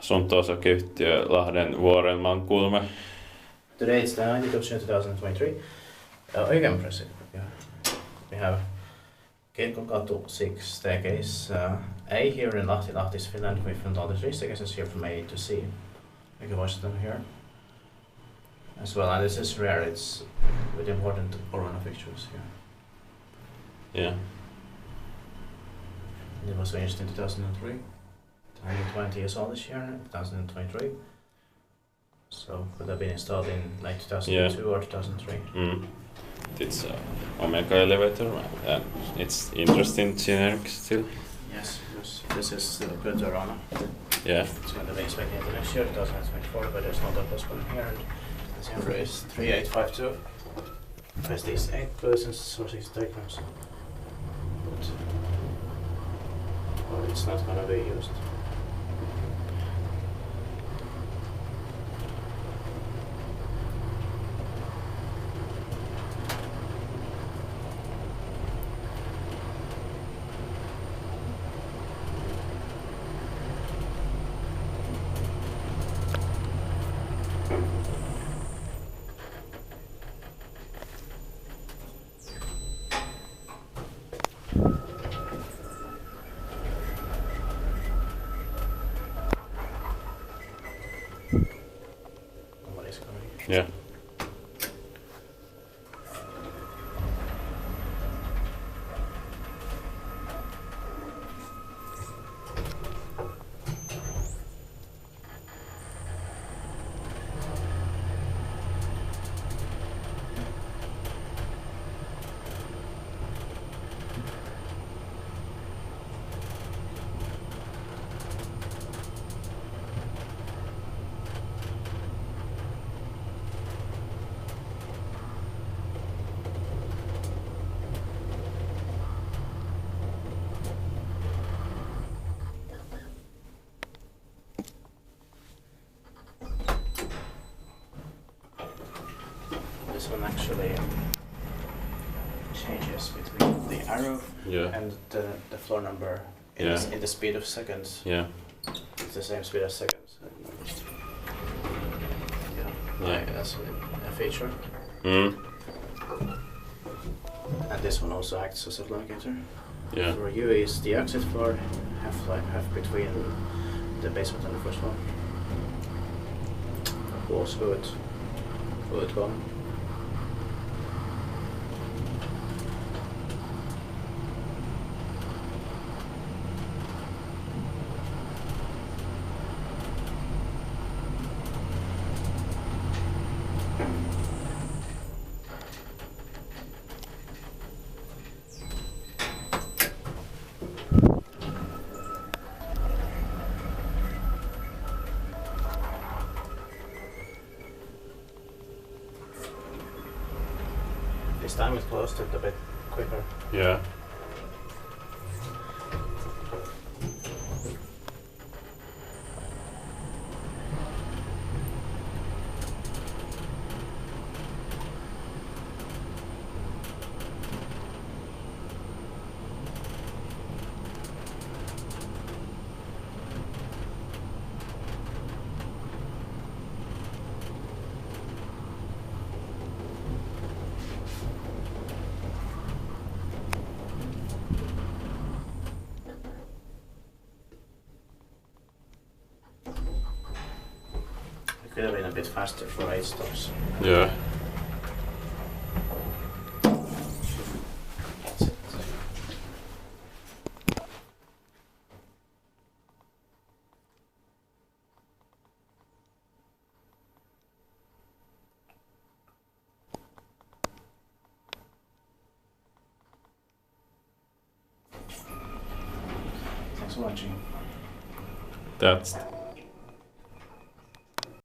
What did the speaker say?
asunto-osakeyhtiö Lahden Vuorenmaan-Kulme. Today it's the 19th of June 2023. You can press it. Yeah. We have Kirkkokatu 6 staircase A here in Lahti, Lahti's Finland. We filmed all the 3 staircases here from A to C. You can watch them here as well. And this is rare. It's with important corona pictures here. Yeah. It was finished in 2003. 20 years old this year, 2023. So could have been installed in like 2002 or 2003. It's Omega elevator and it's interesting generic still. Yes, this is still good Arana. Yeah. It's going to be inspected into next year, 2024, but there's no postponement here. And the same is 3852. Has these 8 persons or 6 diagrams. But it's not going to be used. Yeah. This one actually changes between the arrow and the floor number in the speed of seconds. Yeah. It's the same speed as seconds. Yeah. That's a feature. And this one also acts as a locator. Yeah. For you is the exit floor, half between the basement and the first floor. Walls hood gone. This time it closed it a bit quicker. Yeah. Could have been a bit faster for 8 stops. Yeah. That's it. Thanks for watching. That's